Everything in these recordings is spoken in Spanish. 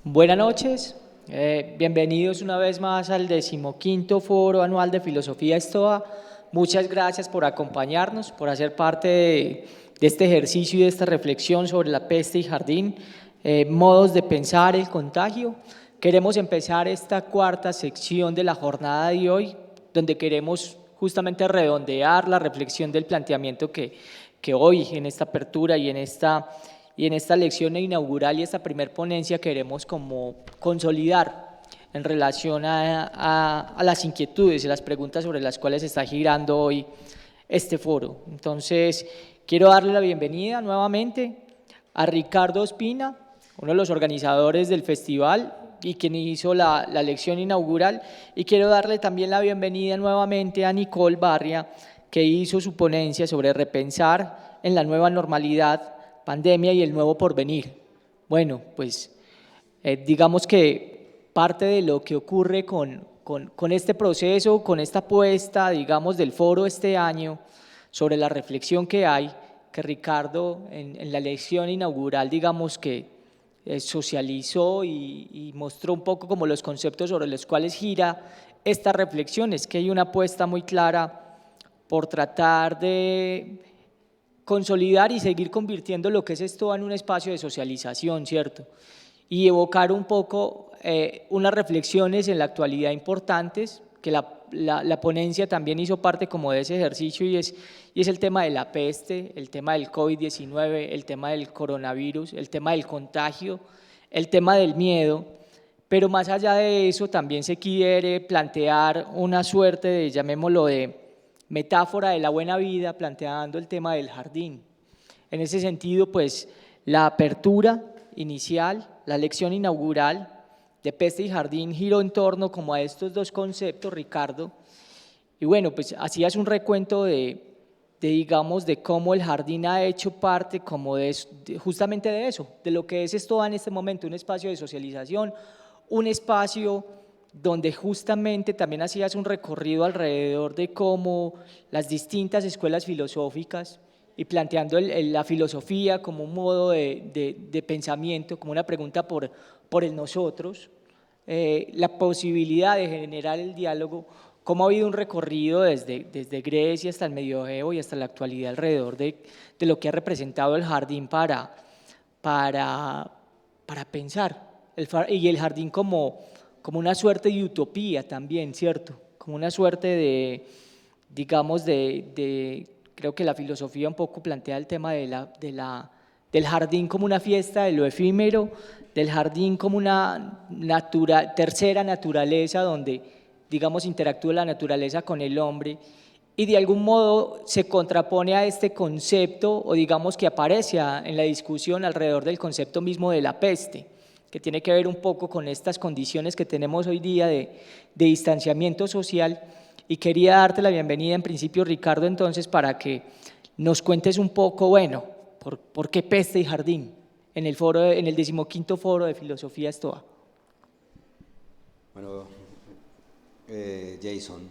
Buenas noches, bienvenidos una vez más al 15º Foro Anual de Filosofía Estoa. Muchas gracias por acompañarnos, por hacer parte de este ejercicio y de esta reflexión sobre la peste y jardín, modos de pensar el contagio. Queremos empezar esta cuarta sección de la jornada de hoy, donde queremos justamente redondear la reflexión del planteamiento que hoy en esta apertura y en esta lección inaugural y esta primer ponencia queremos como consolidar en relación a las inquietudes y las preguntas sobre las cuales está girando hoy este foro. Entonces, quiero darle la bienvenida nuevamente a Ricardo Ospina, uno de los organizadores del festival y quien hizo la lección inaugural, y quiero darle también la bienvenida nuevamente a Nicole Barria, que hizo su ponencia sobre repensar en la nueva normalidad, pandemia y el nuevo porvenir. Bueno, pues digamos que parte de lo que ocurre con este proceso, con esta apuesta, digamos, del foro este año, sobre la reflexión que hay, que Ricardo en la lección inaugural, digamos que socializó y mostró un poco como los conceptos sobre los cuales gira esta reflexión, es que hay una apuesta muy clara por tratar de consolidar y seguir convirtiendo lo que es esto en un espacio de socialización, ¿cierto? Y evocar un poco unas reflexiones en la actualidad importantes, que la ponencia también hizo parte como de ese ejercicio, y es el tema de la peste, el tema del COVID-19, el tema del coronavirus, el tema del contagio, el tema del miedo. Pero más allá de eso también se quiere plantear una suerte de, llamémoslo, de metáfora de la buena vida, planteando el tema del jardín. En ese sentido, pues la apertura inicial, la lección inaugural de peste y jardín giró en torno como a estos dos conceptos, Ricardo, y bueno, pues hacías un recuento digamos, de cómo el jardín ha hecho parte como justamente de eso, de lo que es esto en este momento, un espacio de socialización, un espacio donde justamente también hacías un recorrido alrededor de cómo las distintas escuelas filosóficas y planteando la filosofía como un modo de pensamiento, como una pregunta por el nosotros, la posibilidad de generar el diálogo, cómo ha habido un recorrido desde Grecia hasta el medioevo y hasta la actualidad alrededor de lo que ha representado el jardín para pensar, y el jardín como una suerte de utopía también, ¿cierto? Como una suerte digamos, creo que la filosofía un poco plantea el tema del jardín como una fiesta de lo efímero, del jardín como una tercera naturaleza donde, digamos, interactúa la naturaleza con el hombre, y de algún modo se contrapone a este concepto, o digamos que aparece en la discusión alrededor del concepto mismo de la peste, que tiene que ver un poco con estas condiciones que tenemos hoy día de distanciamiento social. Y quería darte la bienvenida en principio, Ricardo, entonces, para que nos cuentes un poco, bueno, por qué peste y jardín en el 15º Foro de Filosofía Estoa. Bueno, Jason,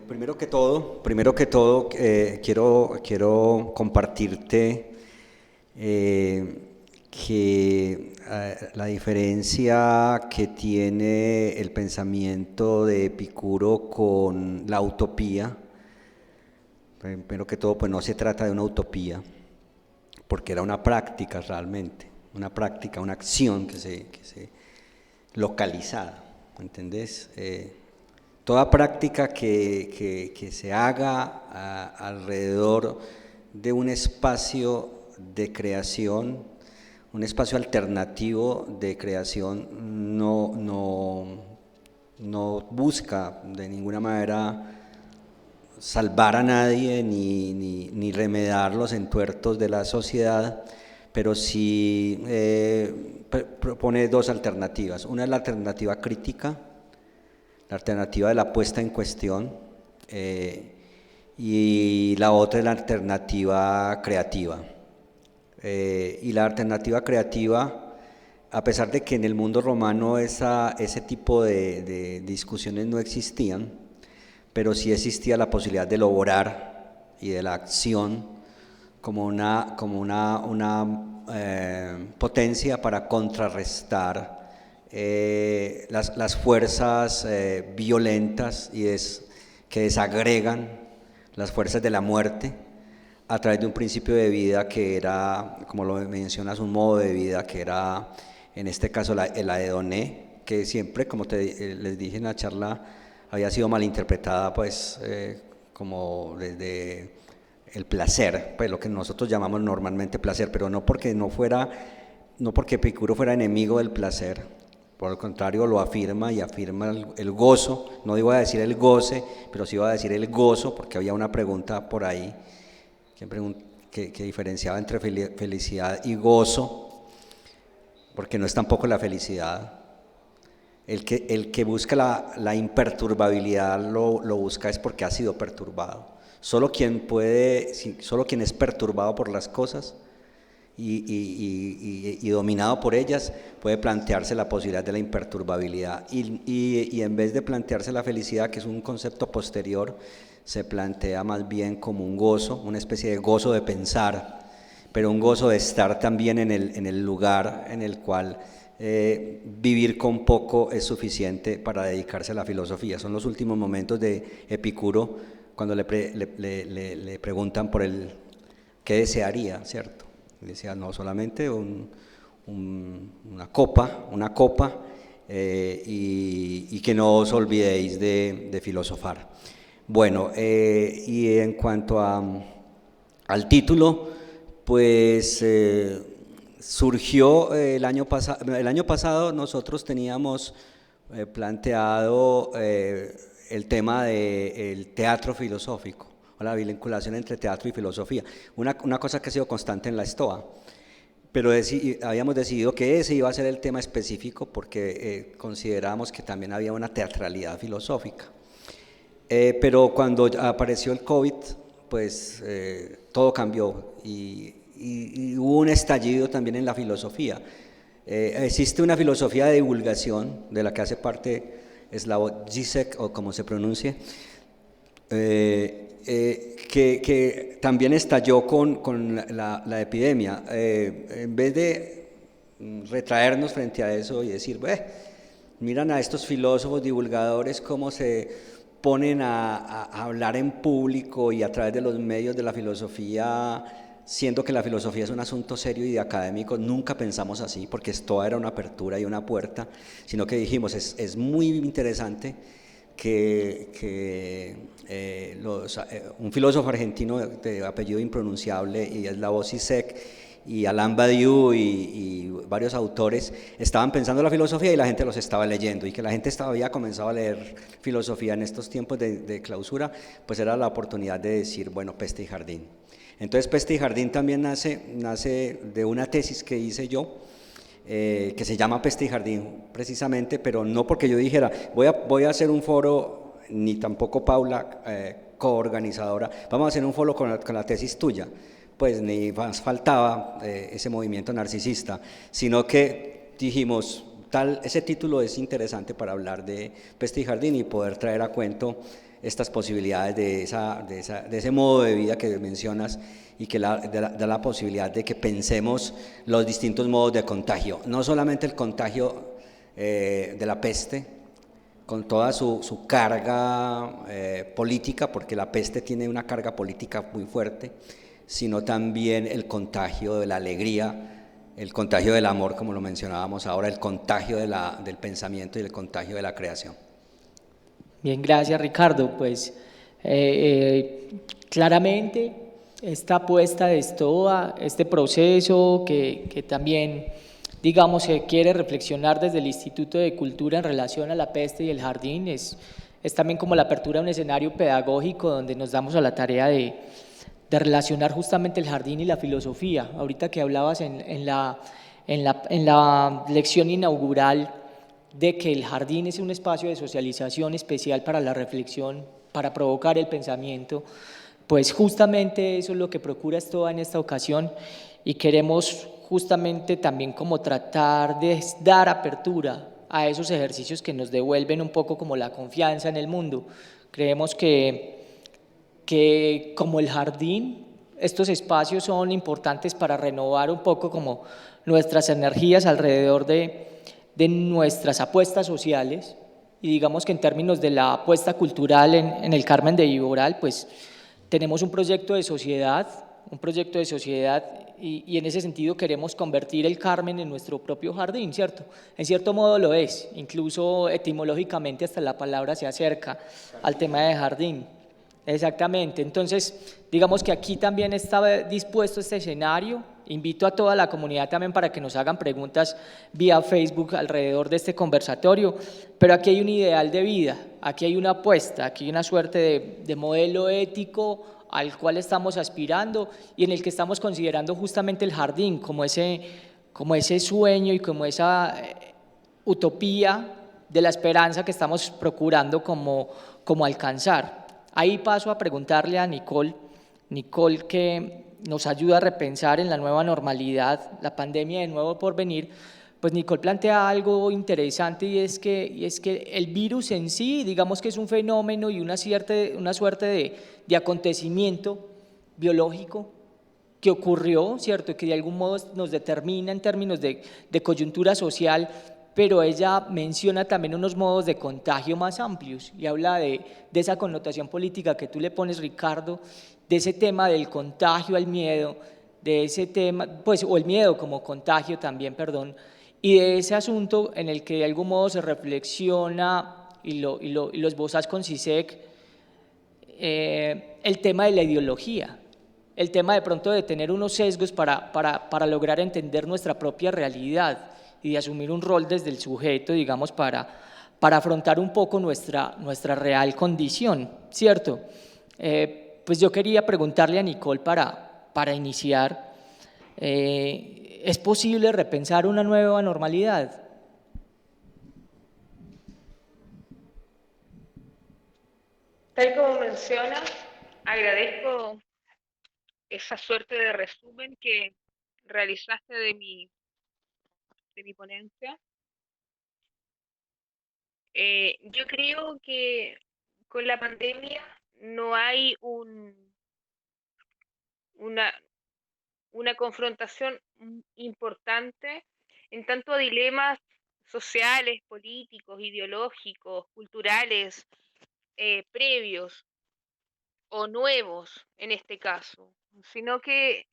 primero que todo, quiero compartirte que la diferencia que tiene el pensamiento de Epicuro con la utopía, primero que todo, pues no se trata de una utopía, porque era una práctica realmente, una práctica, una acción que se localizada, ¿entendés? Toda práctica que se haga alrededor de un espacio de creación, un espacio alternativo de creación, no busca de ninguna manera salvar a nadie ni remediar los entuertos de la sociedad, pero sí propone dos alternativas. Una es la alternativa crítica, la alternativa de la puesta en cuestión, y la otra es la alternativa creativa. Y la alternativa creativa, a pesar de que en el mundo romano ese tipo de discusiones no existían, pero sí existía la posibilidad del obrar y de la acción como una potencia para contrarrestar las fuerzas violentas que desagregan las fuerzas de la muerte a través de un principio de vida que era, como lo mencionas, un modo de vida que era, en este caso, el hedoné, que siempre, como les dije en la charla, había sido malinterpretada, pues, como desde el placer, pues lo que nosotros llamamos normalmente placer, pero no porque Epicuro fuera enemigo del placer, por el contrario lo afirma y afirma el gozo, no iba a decir el goce, pero sí iba a decir el gozo, porque había una pregunta por ahí que diferenciaba entre felicidad y gozo, porque no es tampoco la felicidad. El que busca la imperturbabilidad lo busca es porque ha sido perturbado. Solo quien es perturbado por las cosas y dominado por ellas puede plantearse la posibilidad de la imperturbabilidad. Y en vez de plantearse la felicidad, que es un concepto posterior, se plantea más bien como un gozo, una especie de gozo de pensar, pero un gozo de estar también en el lugar en el cual vivir con poco es suficiente para dedicarse a la filosofía. Son los últimos momentos de Epicuro cuando le preguntan por qué desearía, ¿cierto? Y decía, no, solamente una copa, y que no os olvidéis de filosofar. Bueno, y en cuanto al título, pues surgió el año pasado nosotros teníamos planteado el tema del teatro filosófico, o la vinculación entre teatro y filosofía, una cosa que ha sido constante en la Stoa, pero habíamos decidido que ese iba a ser el tema específico porque considerábamos que también había una teatralidad filosófica. Pero cuando apareció el COVID, pues todo cambió y hubo un estallido también en la filosofía. Existe una filosofía de divulgación de la que hace parte Slavoj Žižek, o como se pronuncie, que también estalló con la epidemia. En vez de retraernos frente a eso y decir, miran a estos filósofos divulgadores cómo se ponen a hablar en público y a través de los medios de la filosofía, siendo que la filosofía es un asunto serio y de académicos. Nunca pensamos así, porque esto era una apertura y una puerta, sino que dijimos, es muy interesante que un filósofo argentino de apellido impronunciable, y Slavoj Žižek, y Alain Badiou y varios autores estaban pensando en la filosofía y la gente los estaba leyendo, y que la gente había comenzado a leer filosofía en estos tiempos de clausura, pues era la oportunidad de decir, bueno, Peste y Jardín. Entonces Peste y Jardín también nace de una tesis que hice yo, que se llama Peste y Jardín precisamente, pero no porque yo dijera voy a hacer un foro, ni tampoco Paula, coorganizadora, vamos a hacer un foro con la tesis tuya, pues ni más faltaba ese movimiento narcisista, sino que dijimos, ese título es interesante para hablar de Peste y Jardín y poder traer a cuento estas posibilidades de ese modo de vida que mencionas, y que da la posibilidad de que pensemos los distintos modos de contagio, no solamente el contagio de la peste, con toda su carga política, porque la peste tiene una carga política muy fuerte, sino también el contagio de la alegría, el contagio del amor, como lo mencionábamos ahora, el contagio del pensamiento y el contagio de la creación. Bien, gracias Ricardo. Pues claramente esta apuesta de Stoa, este proceso que también, digamos, se quiere reflexionar desde el Instituto de Cultura en relación a la peste y el jardín, es también como la apertura de un escenario pedagógico donde nos damos a la tarea de relacionar justamente el jardín y la filosofía. Ahorita que hablabas en la lección inaugural de que el jardín es un espacio de socialización especial para la reflexión, para provocar el pensamiento, pues justamente eso es lo que procura Stoa en esta ocasión, y queremos justamente también como tratar de dar apertura a esos ejercicios que nos devuelven un poco como la confianza en el mundo. Creemos que como el jardín estos espacios son importantes para renovar un poco como nuestras energías alrededor de nuestras apuestas sociales. Y digamos que en términos de la apuesta cultural en el Carmen de Viboral, pues tenemos un proyecto de sociedad y en ese sentido queremos convertir el Carmen en nuestro propio jardín, ¿cierto? En cierto modo lo es, incluso etimológicamente hasta la palabra se acerca al tema de jardín. Exactamente, entonces digamos que aquí también está dispuesto este escenario. Invito a toda la comunidad también para que nos hagan preguntas vía Facebook alrededor de este conversatorio, pero aquí hay un ideal de vida, aquí hay una apuesta, aquí hay una suerte de modelo ético al cual estamos aspirando y en el que estamos considerando justamente el jardín como ese sueño y como esa utopía de la esperanza que estamos procurando como alcanzar. Ahí paso a preguntarle a Nicole que nos ayuda a repensar en la nueva normalidad, la pandemia de nuevo por venir. Pues Nicole plantea algo interesante y es que el virus en sí, digamos que es un fenómeno y una suerte de acontecimiento biológico que ocurrió, ¿cierto? Que de algún modo nos determina en términos de coyuntura social, pero ella menciona también unos modos de contagio más amplios y habla de esa connotación política que tú le pones, Ricardo, de ese tema del contagio al miedo, de ese tema, pues, o el miedo como contagio también, perdón, y de ese asunto en el que de algún modo se reflexiona y lo esbozas con CISEC, el tema de la ideología, el tema de pronto de tener unos sesgos para lograr entender nuestra propia realidad y de asumir un rol desde el sujeto, digamos, para afrontar un poco nuestra real condición, ¿cierto? Pues yo quería preguntarle a Nicole para iniciar, ¿es posible repensar una nueva normalidad? Tal como mencionas, agradezco esa suerte de resumen que realizaste de mi ponencia. Yo creo que con la pandemia no hay una, una confrontación importante en tanto a dilemas sociales, políticos, ideológicos, culturales, previos o nuevos en este caso, sino que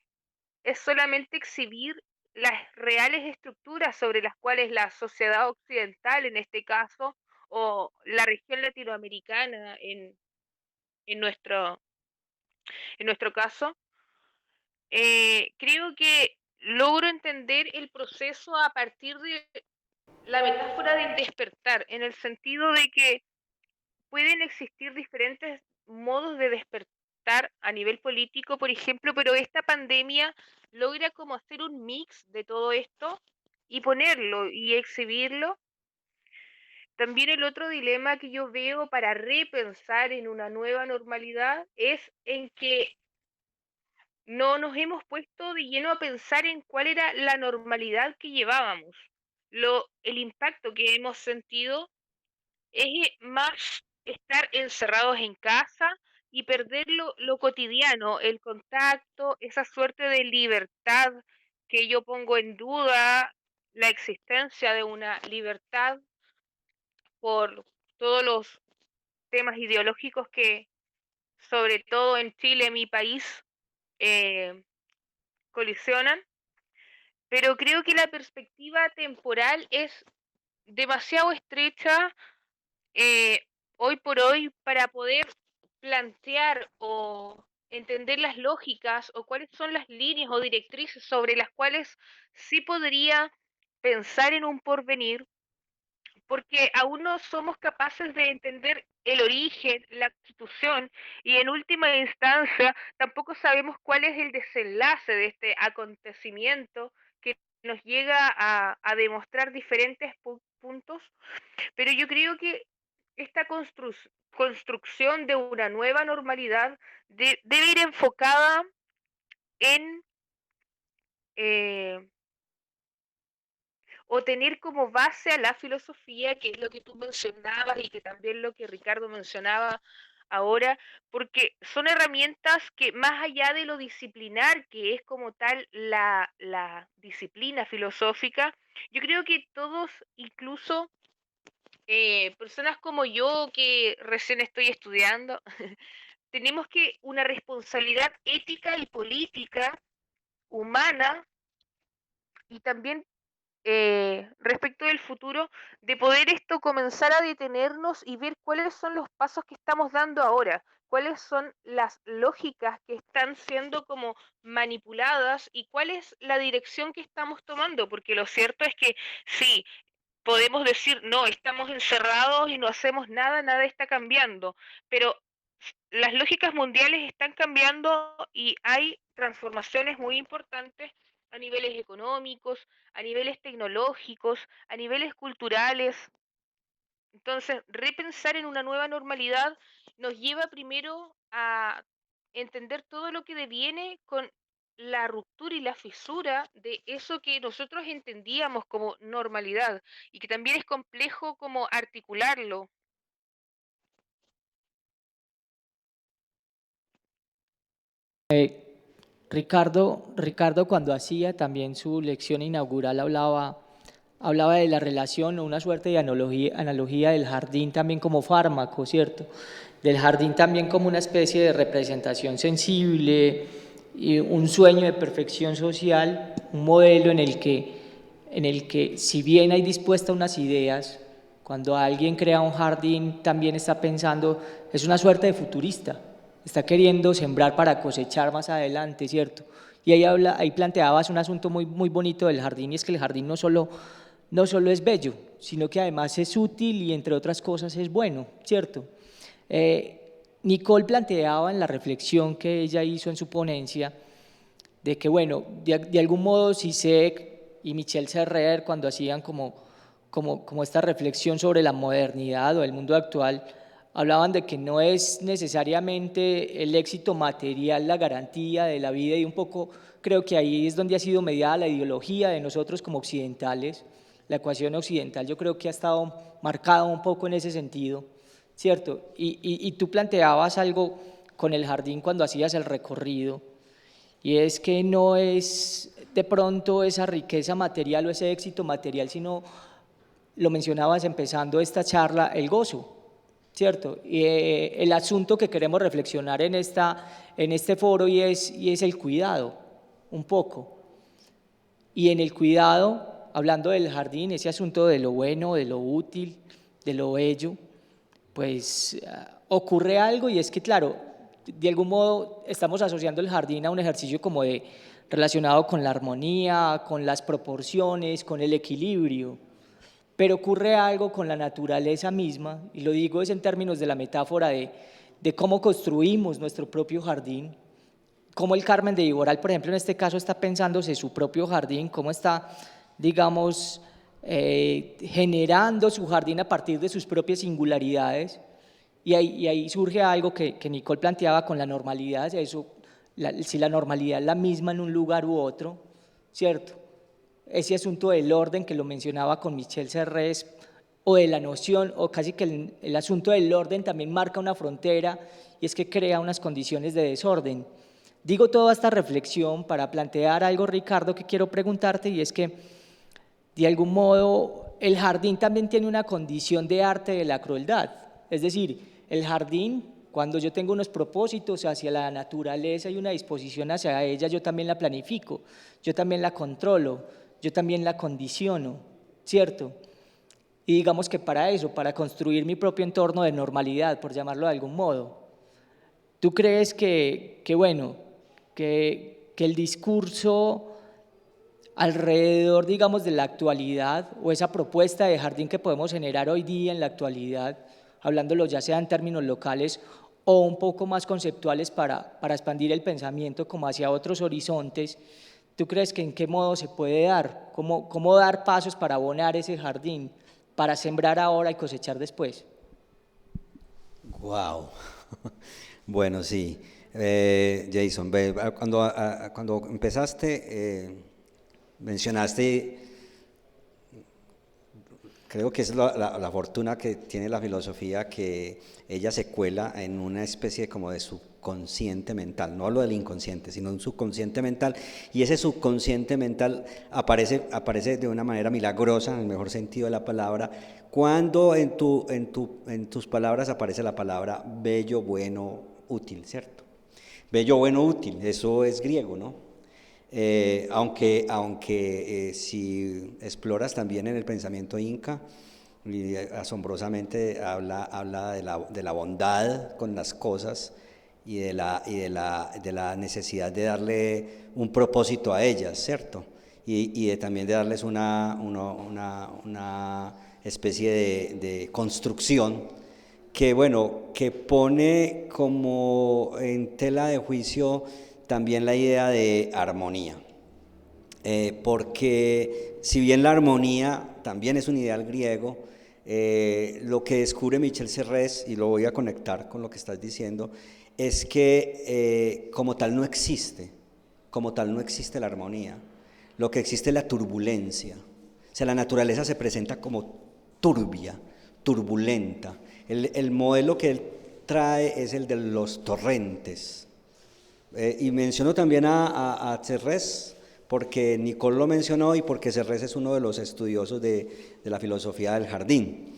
es solamente exhibir las reales estructuras sobre las cuales la sociedad occidental, en este caso, o la región latinoamericana en nuestro, en nuestro caso, creo que logro entender el proceso a partir de la metáfora del despertar, en el sentido de que pueden existir diferentes modos de despertar a nivel político, por ejemplo, pero esta pandemia logra como hacer un mix de todo esto y ponerlo y exhibirlo. También el otro dilema que yo veo para repensar en una nueva normalidad es en que no nos hemos puesto de lleno a pensar en cuál era la normalidad que llevábamos. El impacto que hemos sentido es más estar encerrados en casa y perder lo cotidiano, el contacto, esa suerte de libertad que yo pongo en duda, la existencia de una libertad por todos los temas ideológicos que, sobre todo en Chile, mi país, eh, colisionan. Pero creo que la perspectiva temporal es demasiado estrecha eh, hoy por hoy para poder plantear o entender las lógicas o cuáles son las líneas o directrices sobre las cuales sí podría pensar en un porvenir, porque aún no somos capaces de entender el origen, la constitución y en última instancia tampoco sabemos cuál es el desenlace de este acontecimiento que nos llega a demostrar diferentes puntos, pero yo creo que esta construcción de una nueva normalidad debe ir enfocada en eh, o tener como base a la filosofía, que es lo que tú mencionabas y que también lo que Ricardo mencionaba ahora, porque son herramientas que más allá de lo disciplinar, que es como tal la disciplina filosófica, yo creo que todos, incluso personas como yo que recién estoy estudiando, tenemos que una responsabilidad ética y política, humana, y también respecto del futuro, de poder esto comenzar a detenernos y ver cuáles son los pasos que estamos dando ahora, cuáles son las lógicas que están siendo como manipuladas y cuál es la dirección que estamos tomando, porque lo cierto es que sí, podemos decir, no, estamos encerrados y no hacemos nada, nada está cambiando, pero las lógicas mundiales están cambiando y hay transformaciones muy importantes a niveles económicos, a niveles tecnológicos, a niveles culturales. Entonces, repensar en una nueva normalidad nos lleva primero a entender todo lo que deviene con la ruptura y la fisura de eso que nosotros entendíamos como normalidad y que también es complejo como articularlo. Ricardo cuando hacía también su lección inaugural hablaba de la relación o una suerte de analogía del jardín también como fármaco, ¿cierto? Del jardín también como una especie de representación sensible y un sueño de perfección social, un modelo en el que si bien hay dispuestas unas ideas, cuando alguien crea un jardín también está pensando, es una suerte de futurista, está queriendo sembrar para cosechar más adelante, ¿cierto? Y ahí planteabas un asunto muy bonito del jardín, y es que el jardín no solo es bello, sino que además es útil y entre otras cosas es bueno, ¿cierto? Nicole planteaba en la reflexión que ella hizo en su ponencia de que, bueno, de algún modo Zizek y Michel Serrer cuando hacían como esta reflexión sobre la modernidad o el mundo actual, hablaban de que no es necesariamente el éxito material la garantía de la vida y un poco creo que ahí es donde ha sido mediada la ideología de nosotros como occidentales, la ecuación occidental yo creo que ha estado marcada un poco en ese sentido, ¿cierto? Y tú planteabas algo con el jardín cuando hacías el recorrido, y es que no es de pronto esa riqueza material o ese éxito material, sino, lo mencionabas empezando esta charla, el gozo, ¿cierto? Y el asunto que queremos reflexionar en este foro y es el cuidado, un poco. Y en el cuidado, hablando del jardín, ese asunto de lo bueno, de lo útil, de lo bello, pues ocurre algo y es que, claro, de algún modo estamos asociando el jardín a un ejercicio como de relacionado con la armonía, con las proporciones, con el equilibrio, pero ocurre algo con la naturaleza misma, y lo digo es en términos de la metáfora de cómo construimos nuestro propio jardín, cómo el Carmen de Iboral, por ejemplo, en este caso está pensándose su propio jardín, cómo está, digamos, generando su jardín a partir de sus propias singularidades, y ahí surge algo que Nicole planteaba con la normalidad, eso, si la normalidad es la misma en un lugar u otro, ¿cierto? Ese asunto del orden que lo mencionaba con Michel Serres, o de la noción, o casi que el asunto del orden también marca una frontera, y es que crea unas condiciones de desorden. Digo toda esta reflexión para plantear algo, Ricardo, que quiero preguntarte, y es que, de algún modo, el jardín también tiene una condición de arte de la crueldad. Es decir, el jardín, cuando yo tengo unos propósitos hacia la naturaleza y una disposición hacia ella, yo también la planifico, yo también la controlo, yo también la condiciono, ¿cierto? Y digamos que para eso, para construir mi propio entorno de normalidad, por llamarlo de algún modo, ¿tú crees bueno, que el discurso alrededor, digamos, de la actualidad o esa propuesta de jardín que podemos generar hoy día en la actualidad, hablándolo ya sea en términos locales o un poco más conceptuales para expandir el pensamiento como hacia otros horizontes, ¿tú crees que en qué modo se puede dar? ¿Cómo dar pasos para abonar ese jardín, para sembrar ahora y cosechar después? Wow. Bueno, sí. Jason, cuando empezaste, mencionaste Creo que es la fortuna que tiene la filosofía, que ella se cuela en una especie como de subconsciente mental, no hablo del inconsciente, sino un subconsciente mental, y ese subconsciente mental aparece de una manera milagrosa, en el mejor sentido de la palabra, cuando en tus palabras aparece la palabra bello, bueno, útil, ¿cierto? Bello, bueno, útil, eso es griego, ¿no? Aunque si exploras también en el pensamiento inca, y asombrosamente habla de la bondad con las cosas y de la necesidad de darle un propósito a ellas, ¿cierto? Y también de darles una especie de construcción que, bueno, que pone como en tela de juicio también la idea de armonía, porque si bien la armonía también es un ideal griego, lo que descubre Michel Serres, y lo voy a conectar con lo que estás diciendo, es que como tal no existe la armonía, lo que existe es la turbulencia. O sea, la naturaleza se presenta como turbia, turbulenta. El modelo que él trae es el de los torrentes. Y menciono también a Serres, porque Nicole lo mencionó y porque Serres es uno de los estudiosos de la filosofía del jardín.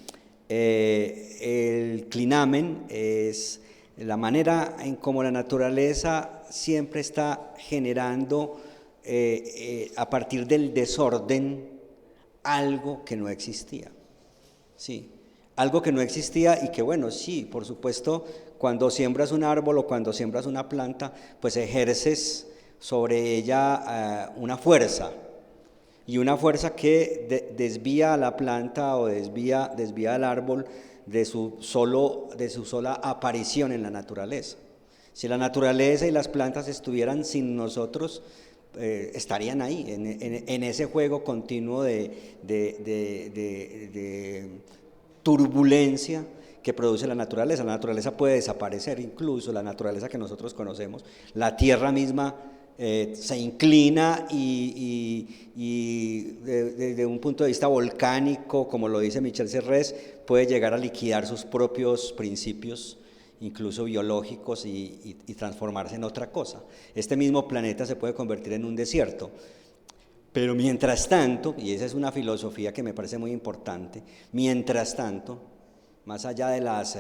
El clinamen es la manera en cómo la naturaleza siempre está generando a partir del desorden algo que no existía. Sí, algo que no existía y que, bueno, sí, por supuesto, cuando siembras un árbol o cuando siembras una planta, pues ejerces sobre ella una fuerza, y una fuerza que desvía a la planta o desvía al árbol de su sola aparición en la naturaleza. Si la naturaleza y las plantas estuvieran sin nosotros, estarían ahí, en ese juego continuo de turbulencia que produce la naturaleza. La naturaleza puede desaparecer, incluso la naturaleza que nosotros conocemos, la tierra misma se inclina y desde un punto de vista volcánico, como lo dice Michel Serres, puede llegar a liquidar sus propios principios, incluso biológicos, y transformarse en otra cosa. Este mismo planeta se puede convertir en un desierto. Pero mientras tanto, y esa es una filosofía que me parece muy importante, mientras tanto, más allá de las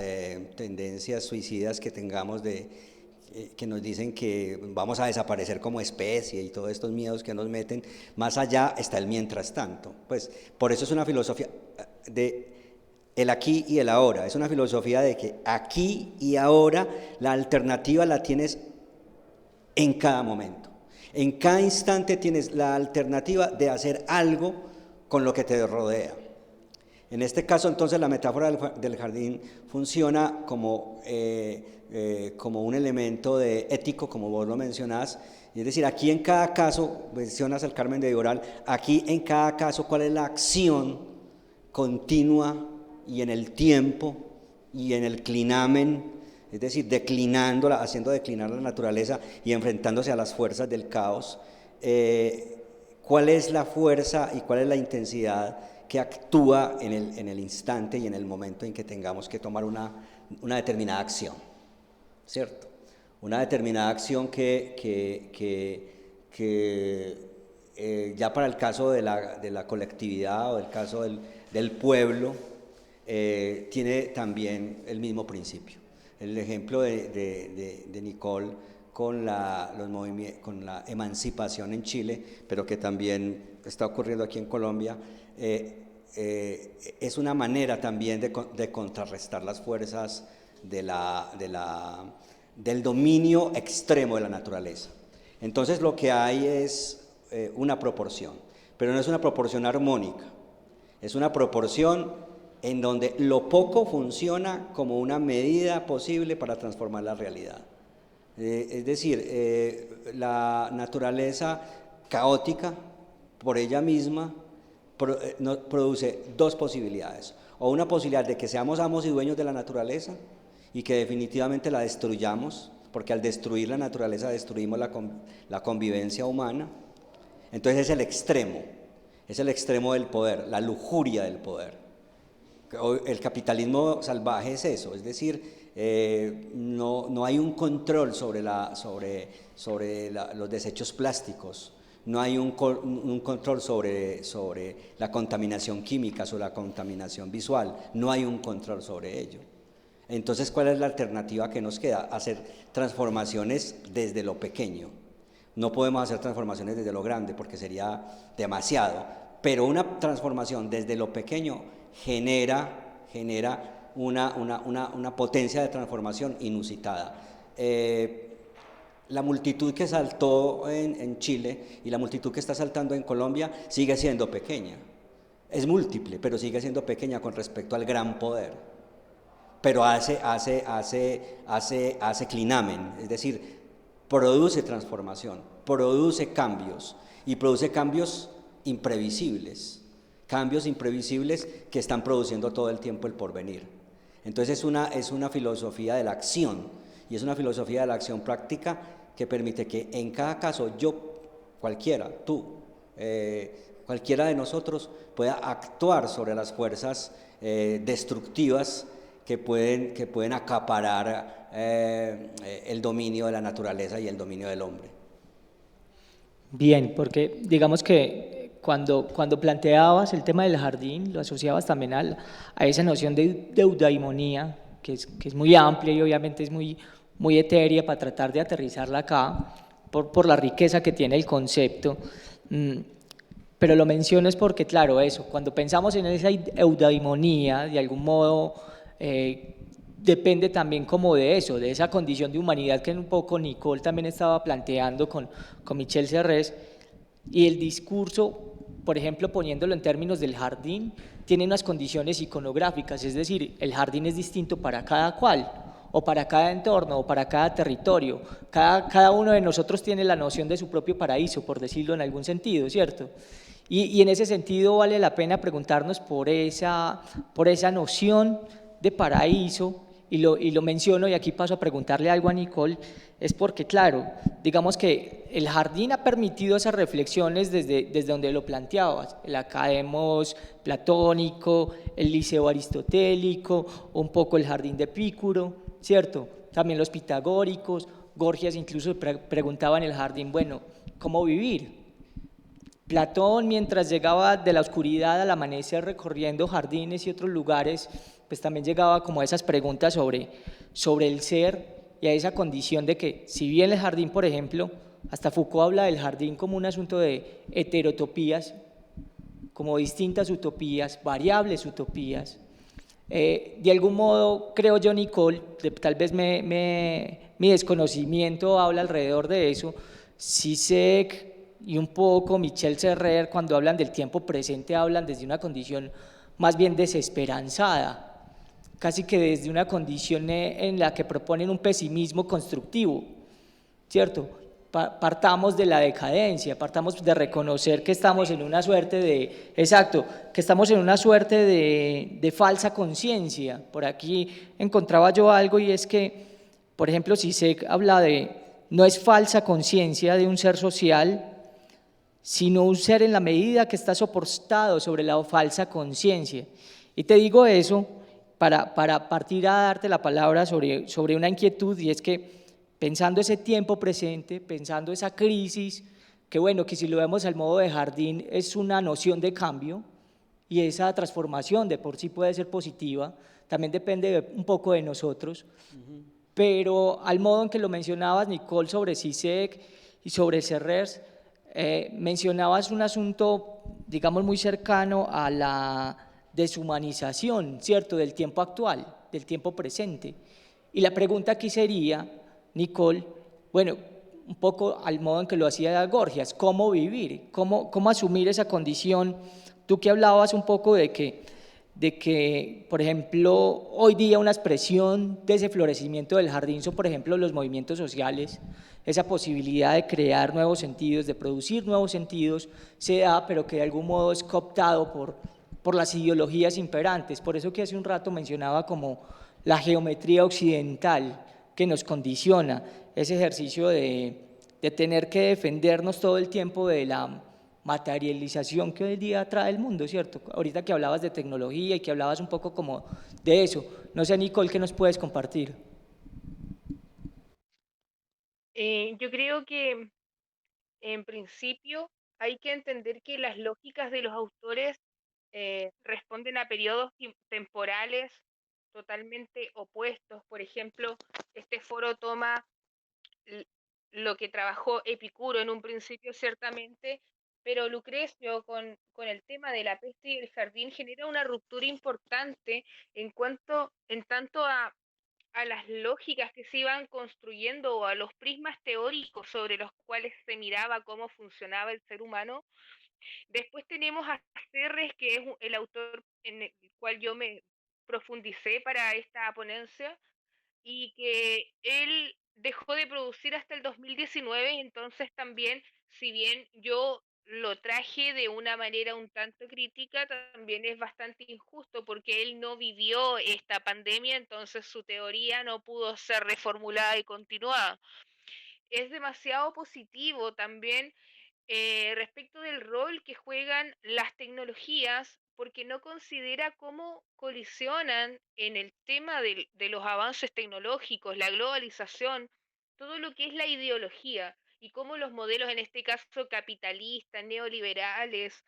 tendencias suicidas que tengamos que nos dicen que vamos a desaparecer como especie y todos estos miedos que nos meten, más allá está el mientras tanto. Pues por eso es una filosofía de el aquí y el ahora, es una filosofía de que aquí y ahora la alternativa la tienes en cada momento. En cada instante tienes la alternativa de hacer algo con lo que te rodea. En este caso, entonces, la metáfora del jardín funciona como un elemento ético, como vos lo mencionás. Es decir, aquí en cada caso, mencionas al Carmen de Viboral, aquí en cada caso, ¿cuál es la acción continua y en el tiempo y en el clinamen? Es decir, haciendo declinar la naturaleza y enfrentándose a las fuerzas del caos. ¿Cuál es la fuerza y cuál es la intensidad que actúa en el instante y en el momento en que tengamos que tomar una determinada acción? ¿Cierto? Una determinada acción que ya para el caso de la colectividad o el caso del pueblo, tiene también el mismo principio. El ejemplo de Nicole con la emancipación en Chile, pero que también está ocurriendo aquí en Colombia, es una manera también de contrarrestar las fuerzas del dominio extremo de la naturaleza. Entonces lo que hay es una proporción, pero no es una proporción armónica, es una proporción en donde lo poco funciona como una medida posible para transformar la realidad. Es decir, la naturaleza caótica por ella misma produce dos posibilidades: o una posibilidad de que seamos amos y dueños de la naturaleza y que definitivamente la destruyamos, porque al destruir la naturaleza destruimos la convivencia humana. Entonces es el extremo del poder, la lujuria del poder. El capitalismo salvaje es eso, es decir, no hay un control sobre los desechos plásticos, no hay un control sobre la contaminación química, sobre la contaminación visual, no hay un control sobre ello. Entonces, ¿cuál es la alternativa que nos queda? Hacer transformaciones desde lo pequeño. No podemos hacer transformaciones desde lo grande porque sería demasiado, pero una transformación desde lo pequeño genera una potencia de transformación inusitada. La multitud que saltó en Chile y la multitud que está saltando en Colombia sigue siendo pequeña. Es múltiple, pero sigue siendo pequeña con respecto al gran poder. Pero hace clinamen, es decir, produce transformación, produce cambios y produce cambios imprevisibles que están produciendo todo el tiempo el porvenir. Entonces es una filosofía de la acción y es una filosofía de la acción práctica que permite que en cada caso cualquiera de nosotros pueda actuar sobre las fuerzas destructivas que pueden acaparar el dominio de la naturaleza y el dominio del hombre. Bien, porque digamos que cuando planteabas el tema del jardín, lo asociabas también a esa noción de eudaimonía, que es muy amplia y obviamente es muy etérea para tratar de aterrizarla acá, por la riqueza que tiene el concepto. Pero lo menciono es porque, claro, eso, cuando pensamos en esa eudaimonía, de algún modo depende también como de eso, de esa condición de humanidad que un poco Nicole también estaba planteando con Michel Serres, y el discurso, por ejemplo, poniéndolo en términos del jardín, tiene unas condiciones iconográficas, es decir, el jardín es distinto para cada cual, o para cada entorno, o para cada territorio. Cada uno de nosotros tiene la noción de su propio paraíso, por decirlo en algún sentido, ¿cierto? Y en ese sentido vale la pena preguntarnos por esa noción de paraíso, y lo menciono y aquí paso a preguntarle algo a Nicole, es porque, claro, digamos que el jardín ha permitido esas reflexiones desde donde lo planteabas, el academos platónico, el liceo aristotélico, un poco el jardín de Epicuro, ¿cierto? También los pitagóricos, Gorgias incluso preguntaba en el jardín, bueno, ¿cómo vivir? Platón, mientras llegaba de la oscuridad al amanecer recorriendo jardines y otros lugares, pues también llegaba como a esas preguntas sobre el ser y a esa condición de que, si bien el jardín, por ejemplo, hasta Foucault habla del jardín como un asunto de heterotopías, como distintas utopías, variables utopías, de algún modo, creo yo, Nicole, tal vez mi desconocimiento habla alrededor de eso, Zizek y un poco Michel Serrer, cuando hablan del tiempo presente, hablan desde una condición más bien desesperanzada, casi que desde una condición en la que proponen un pesimismo constructivo, ¿cierto? Partamos de la decadencia, partamos de reconocer que estamos en una suerte de falsa conciencia. Por aquí encontraba yo algo y es que, por ejemplo, Zizek habla de, no es falsa conciencia de un ser social, sino un ser en la medida que está soportado sobre la falsa conciencia. Y te digo eso para partir a darte la palabra sobre una inquietud, y es que pensando ese tiempo presente, pensando esa crisis, que bueno, que si lo vemos al modo de jardín es una noción de cambio, y esa transformación de por sí puede ser positiva, también depende un poco de nosotros, pero al modo en que lo mencionabas, Nicole, sobre Zizek y sobre Serres, mencionabas un asunto, digamos, muy cercano a la deshumanización, ¿cierto?, del tiempo actual, del tiempo presente. Y la pregunta aquí sería, Nicole, bueno, un poco al modo en que lo hacía Gorgias, ¿cómo vivir? ¿Cómo asumir esa condición? Tú que hablabas un poco de que, por ejemplo, hoy día una expresión de ese florecimiento del jardín son, por ejemplo, los movimientos sociales, esa posibilidad de crear nuevos sentidos, de producir nuevos sentidos, se da, pero que de algún modo es cooptado por las ideologías imperantes. Por eso que hace un rato mencionaba como la geometría occidental que nos condiciona, ese ejercicio de tener que defendernos todo el tiempo de la materialización que hoy en día trae el mundo, ¿cierto? Ahorita que hablabas de tecnología y que hablabas un poco como de eso. No sé, Nicole, ¿qué nos puedes compartir? Yo creo que en principio hay que entender que las lógicas de los autores responden a periodos temporales totalmente opuestos. Por ejemplo, este foro toma l- lo que trabajó Epicuro en un principio, ciertamente, pero Lucrecio con el tema de la peste y el jardín genera una ruptura importante en tanto a las lógicas que se iban construyendo o a los prismas teóricos sobre los cuales se miraba cómo funcionaba el ser humano. Después tenemos a Serres, que es el autor en el cual yo me profundicé para esta ponencia, y que él dejó de producir hasta el 2019. Entonces también, si bien yo lo traje de una manera un tanto crítica, también es bastante injusto porque él no vivió esta pandemia, entonces su teoría no pudo ser reformulada y continuada. Es demasiado positivo también respecto del rol que juegan las tecnologías, porque no considera cómo colisionan en el tema de los avances tecnológicos, la globalización, todo lo que es la ideología y cómo los modelos, en este caso capitalistas, neoliberales,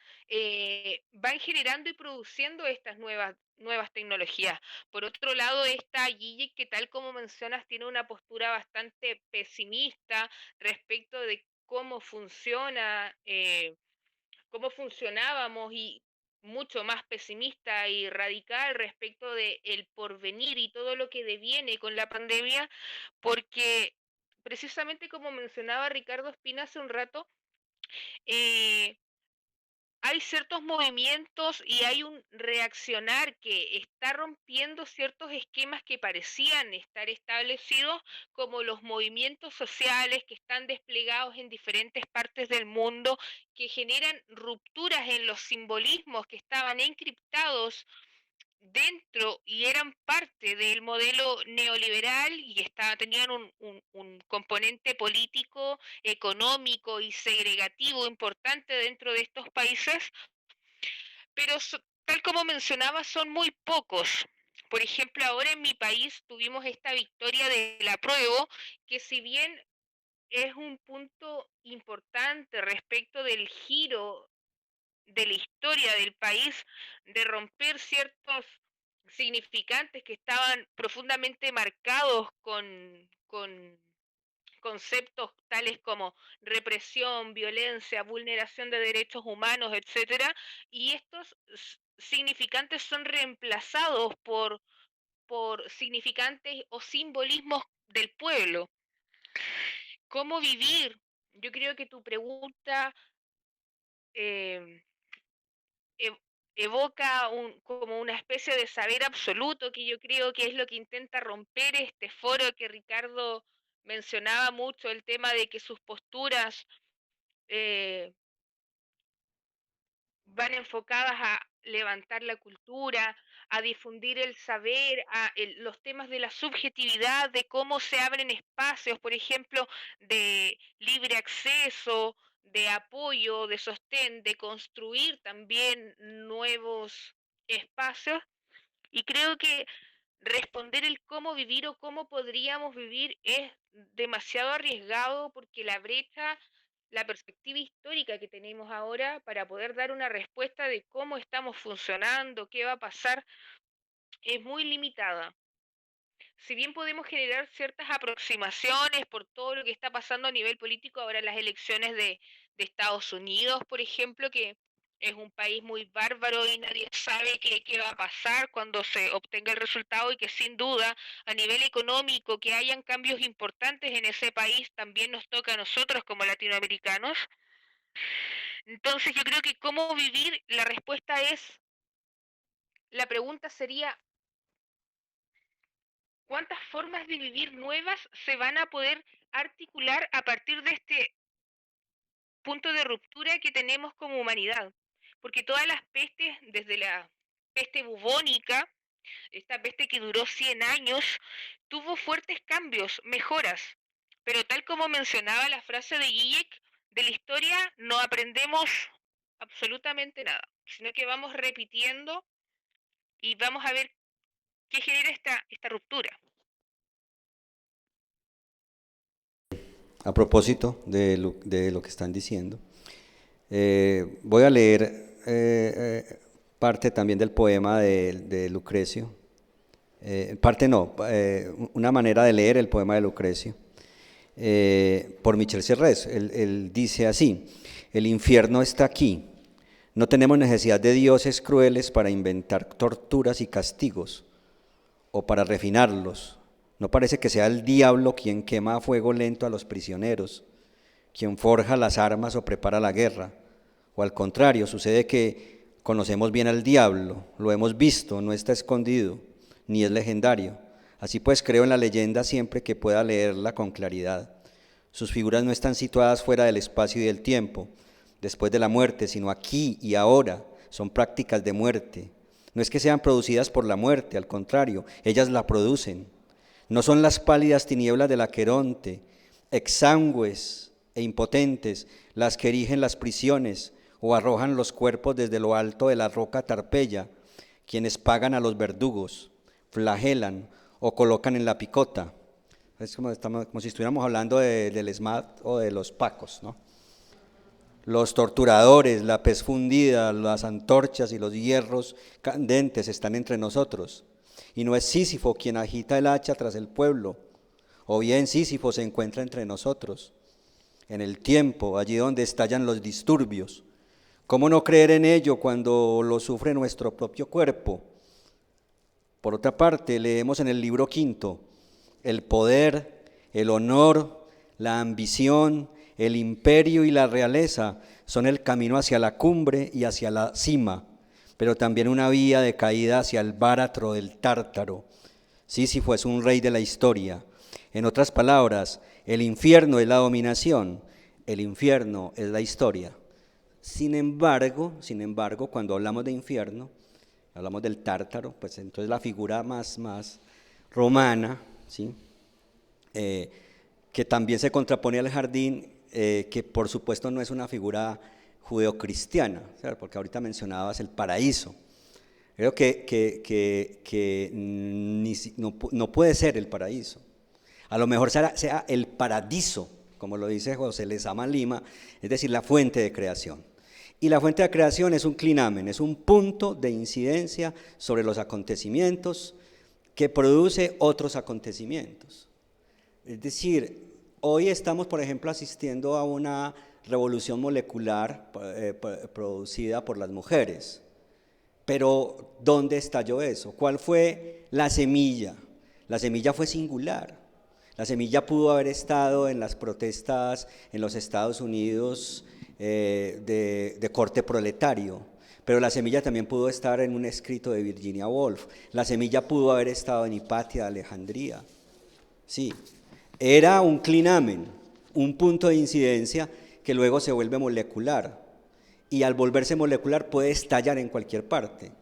van generando y produciendo estas nuevas tecnologías. Por otro lado, está Gigi, que tal como mencionas, tiene una postura bastante pesimista respecto de cómo funciona, cómo funcionábamos, y mucho más pesimista y radical respecto de el porvenir y todo lo que deviene con la pandemia, porque precisamente como mencionaba Ricardo Espina hace un rato, eh, hay ciertos movimientos y hay un reaccionar que está rompiendo ciertos esquemas que parecían estar establecidos, como los movimientos sociales que están desplegados en diferentes partes del mundo, que generan rupturas en los simbolismos que estaban encriptados dentro y eran parte del modelo neoliberal, y tenían un componente político, económico y segregativo importante dentro de estos países, pero tal como mencionaba, son muy pocos. Por ejemplo, ahora en mi país tuvimos esta victoria del apruebo, que si bien es un punto importante respecto del giro de la historia del país, de romper ciertos significantes que estaban profundamente marcados con conceptos tales como represión, violencia, vulneración de derechos humanos, etcétera, y estos significantes son reemplazados por significantes o simbolismos del pueblo. ¿Cómo vivir? Yo creo que tu pregunta eh, ev- evoca como una especie de saber absoluto, que yo creo que es lo que intenta romper este foro, que Ricardo mencionaba mucho, el tema de que sus posturas eh, van enfocadas a levantar la cultura, a difundir el saber, los temas de la subjetividad, de cómo se abren espacios, por ejemplo, de libre acceso, de apoyo, de sostén, de construir también nuevos espacios. Y creo que responder el cómo vivir o cómo podríamos vivir es demasiado arriesgado, porque la brecha, la perspectiva histórica que tenemos ahora para poder dar una respuesta de cómo estamos funcionando, qué va a pasar, es muy limitada. Si bien podemos generar ciertas aproximaciones por todo lo que está pasando a nivel político, ahora las elecciones de Estados Unidos, por ejemplo, que es un país muy bárbaro y nadie sabe qué va a pasar cuando se obtenga el resultado, y que sin duda a nivel económico que hayan cambios importantes en ese país también nos toca a nosotros como latinoamericanos. Entonces yo creo que cómo vivir, la respuesta es, la pregunta sería, ¿cuántas formas de vivir nuevas se van a poder articular a partir de este punto de ruptura que tenemos como humanidad? Porque todas las pestes, desde la peste bubónica, esta peste que duró 100 años, tuvo fuertes cambios, mejoras. Pero tal como mencionaba la frase de Gijek, de la historia no aprendemos absolutamente nada, sino que vamos repitiendo y vamos a ver qué genera esta ruptura. A propósito de lo que están diciendo, voy a leer parte también del poema de Lucrecio. Parte no, una manera de leer el poema de Lucrecio, por Michel Serres. Él dice así: el infierno está aquí, no tenemos necesidad de dioses crueles para inventar torturas y castigos, o para refinarlos. No parece que sea el diablo quien quema a fuego lento a los prisioneros, quien forja las armas o prepara la guerra, o al contrario, sucede que conocemos bien al diablo, lo hemos visto, no está escondido, ni es legendario. Así pues creo en la leyenda siempre que pueda leerla con claridad. Sus figuras no están situadas fuera del espacio y del tiempo, después de la muerte, sino aquí y ahora. Son prácticas de muerte. No es que sean producidas por la muerte, al contrario, ellas la producen. No son las pálidas tinieblas del Aqueronte, exangües e impotentes, las que erigen las prisiones o arrojan los cuerpos desde lo alto de la roca Tarpeya, quienes pagan a los verdugos, flagelan o colocan en la picota. Es como si estuviéramos hablando del ESMAD o de los pacos, ¿no? Los torturadores, la pez fundida, las antorchas y los hierros candentes están entre nosotros. Y no es Sísifo quien agita el hacha tras el pueblo, o bien Sísifo se encuentra entre nosotros, en el tiempo, allí donde estallan los disturbios. ¿Cómo no creer en ello cuando lo sufre nuestro propio cuerpo? Por otra parte, leemos en el libro quinto: el poder, el honor, la ambición, el imperio y la realeza son el camino hacia la cumbre y hacia la cima, pero también una vía de caída hacia el báratro del Tártaro. Sísifo es un rey de la historia. En otras palabras, el infierno es la dominación, el infierno es la historia. Sin embargo, cuando hablamos de infierno, hablamos del Tártaro, pues entonces la figura más romana, ¿sí? Que también se contrapone al jardín, que por supuesto no es una figura judeocristiana, ¿sabes? Porque ahorita mencionabas el paraíso. Creo que no puede ser el paraíso. A lo mejor sea el paradiso, como lo dice José Lezama Lima, es decir, la fuente de creación. Y la fuente de creación es un clinamen, es un punto de incidencia sobre los acontecimientos que produce otros acontecimientos. Es decir, hoy estamos, por ejemplo, asistiendo a una revolución molecular producida por las mujeres. Pero, ¿dónde estalló eso? ¿Cuál fue la semilla? La semilla fue singular. La semilla pudo haber estado en las protestas en los Estados Unidos de corte proletario, pero la semilla también pudo estar en un escrito de Virginia Woolf. La semilla pudo haber estado en Hipatia de Alejandría. Sí, era un clinamen, un punto de incidencia que luego se vuelve molecular, y al volverse molecular puede estallar en cualquier parte,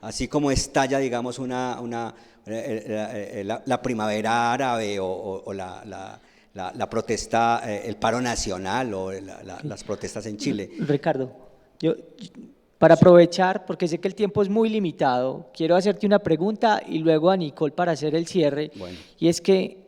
así como estalla, digamos, la primavera árabe o la protesta, el paro nacional o las protestas en Chile. Ricardo, para aprovechar, porque sé que el tiempo es muy limitado, quiero hacerte una pregunta y luego a Nicole para hacer el cierre. Bueno. Y es que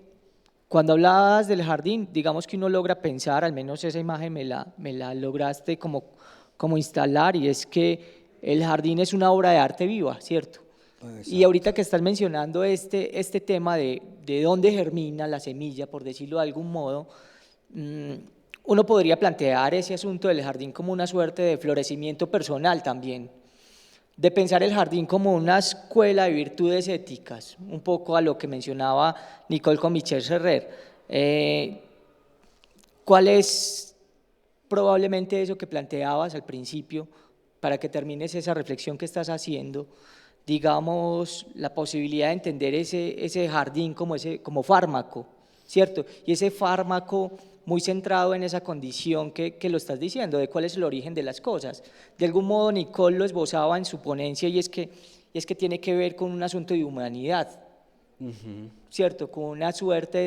cuando hablabas del jardín, digamos que uno logra pensar, al menos esa imagen me la lograste como instalar, y es que el jardín es una obra de arte viva, ¿cierto? Exacto. Y ahorita que estás mencionando este tema de dónde germina la semilla, por decirlo de algún modo, uno podría plantear ese asunto del jardín como una suerte de florecimiento personal también, de pensar el jardín como una escuela de virtudes éticas, un poco a lo que mencionaba Nicole con Michel Serrer. ¿Cuál es probablemente eso que planteabas al principio, para que termines esa reflexión que estás haciendo, digamos, la posibilidad de entender ese jardín como fármaco, ¿cierto? Y ese fármaco muy centrado en esa condición que lo estás diciendo, de cuál es el origen de las cosas. De algún modo Nicole lo esbozaba en su ponencia, y es que tiene que ver con un asunto de humanidad, ¿cierto? Con una suerte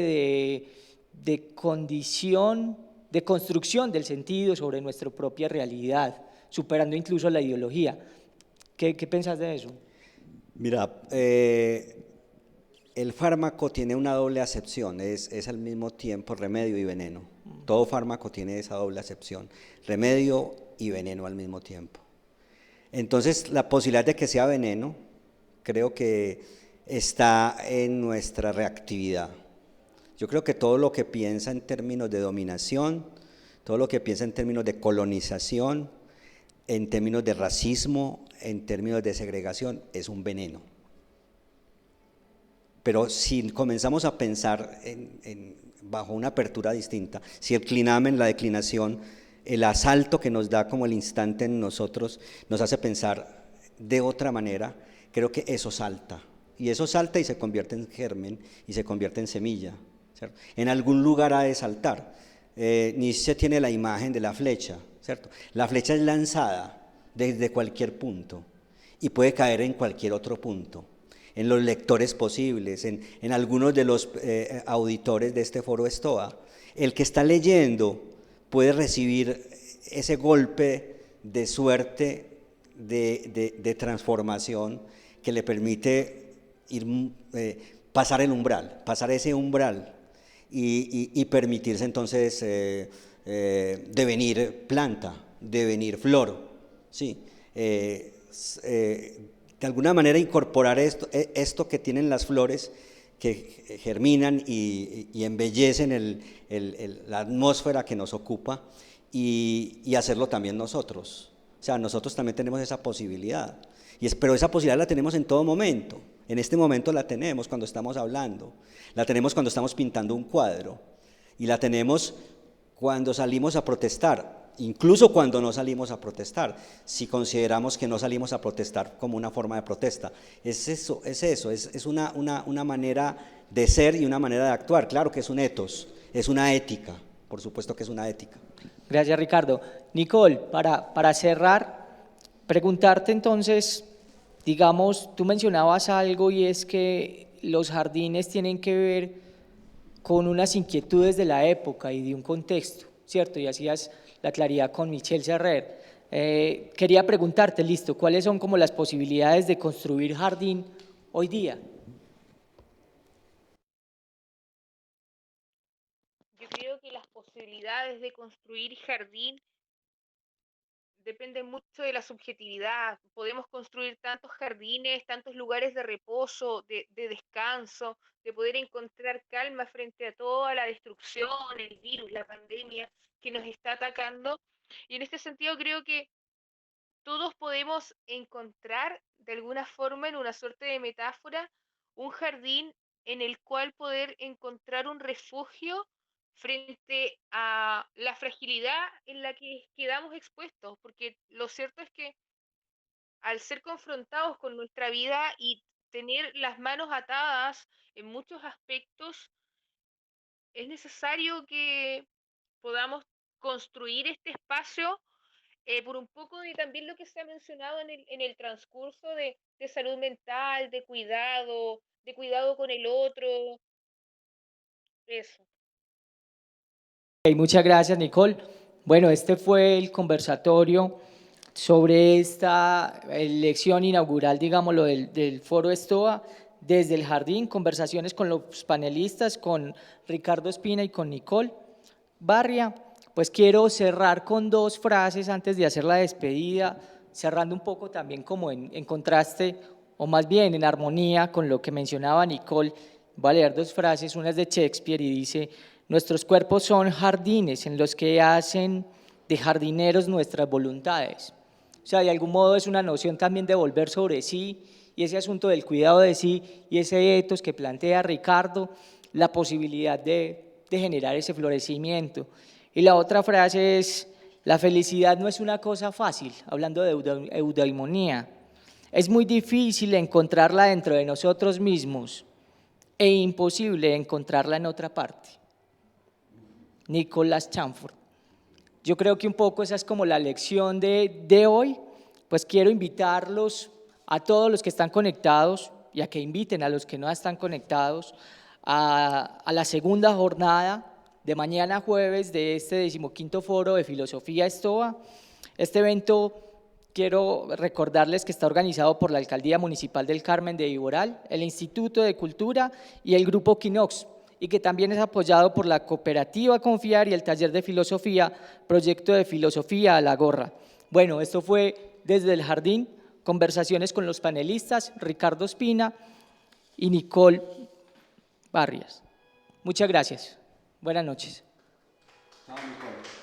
de condición, de construcción del sentido sobre nuestra propia realidad, superando incluso la ideología. ¿Qué pensás de eso? Mira, el fármaco tiene una doble acepción, es al mismo tiempo remedio y veneno. Todo fármaco tiene esa doble acepción, remedio y veneno al mismo tiempo. Entonces, la posibilidad de que sea veneno, creo que está en nuestra reactividad. Yo creo que todo lo que piensa en términos de dominación, todo lo que piensa en términos de colonización, en términos de racismo, en términos de segregación, es un veneno. Pero si comenzamos a pensar bajo una apertura distinta, si el clinamen, la declinación, el asalto que nos da como el instante en nosotros, nos hace pensar de otra manera, creo que eso salta. Y eso salta y se convierte en germen y se convierte en semilla, ¿cierto? En algún lugar ha de saltar. Nietzsche tiene la imagen de la flecha, ¿cierto? La flecha es lanzada desde cualquier punto y puede caer en cualquier otro punto, en los lectores posibles, en algunos de los auditores de este foro Stoa. El que está leyendo puede recibir ese golpe de suerte, de transformación que le permite pasar el umbral, pasar ese umbral y permitirse entonces devenir planta, devenir flor, ¿sí? De alguna manera incorporar esto que tienen las flores, que germinan y embellecen la atmósfera que nos ocupa, y hacerlo también nosotros. O sea, nosotros también tenemos esa posibilidad, pero esa posibilidad la tenemos en todo momento. En este momento la tenemos cuando estamos hablando, la tenemos cuando estamos pintando un cuadro, y la tenemos cuando salimos a protestar, incluso cuando no salimos a protestar, si consideramos que no salimos a protestar como una forma de protesta. Es una manera de ser y una manera de actuar. Claro que es un ethos, es una ética, por supuesto que es una ética. Gracias, Ricardo. Nicole, para cerrar, preguntarte entonces, digamos, tú mencionabas algo y es que los jardines tienen que ver con unas inquietudes de la época y de un contexto, ¿cierto? Y hacías la claridad con Michel Serrer. Quería preguntarte, listo, ¿cuáles son como las posibilidades de construir jardín hoy día? Yo creo que las posibilidades de construir jardín dependen mucho de la subjetividad. Podemos construir tantos jardines, tantos lugares de reposo, de descanso, de poder encontrar calma frente a toda la destrucción, el virus, la pandemia que nos está atacando. Y en este sentido creo que todos podemos encontrar de alguna forma, en una suerte de metáfora, un jardín en el cual poder encontrar un refugio frente a la fragilidad en la que quedamos expuestos, porque lo cierto es que al ser confrontados con nuestra vida y tener las manos atadas en muchos aspectos, es necesario que podamos construir este espacio por un poco de también lo que se ha mencionado en el transcurso de salud mental, de cuidado con el otro, eso. Okay, muchas gracias, Nicole. Bueno, este fue el conversatorio sobre esta lección inaugural, digámoslo, del Foro Stoa, desde el jardín, conversaciones con los panelistas, con Ricardo Espina y con Nicole Barria. Pues quiero cerrar con dos frases antes de hacer la despedida, cerrando un poco también como en contraste, o más bien en armonía con lo que mencionaba Nicole. Voy a leer dos frases, una es de Shakespeare y dice: nuestros cuerpos son jardines en los que hacen de jardineros nuestras voluntades. O sea, de algún modo es una noción también de volver sobre sí, y ese asunto del cuidado de sí y ese ethos que plantea Ricardo, la posibilidad de generar ese florecimiento. Y la otra frase es: la felicidad no es una cosa fácil, hablando de eudaimonía. Es muy difícil encontrarla dentro de nosotros mismos e imposible encontrarla en otra parte. Nicholas Chamfort. Yo creo que un poco esa es como la lección de hoy. Pues quiero invitarlos a todos los que están conectados y a que inviten a los que no están conectados a la segunda jornada de mañana jueves de este 15º Foro de Filosofía Stoa. Este evento, quiero recordarles que está organizado por la Alcaldía Municipal del Carmen de Iboral, el Instituto de Cultura y el Grupo Quinox, y que también es apoyado por la Cooperativa Confiar y el Taller de Filosofía, Proyecto de Filosofía a la Gorra. Bueno, esto fue desde el jardín, conversaciones con los panelistas Ricardo Espina y Nicole Barrias. Muchas gracias. Buenas noches. Chao, Nicole.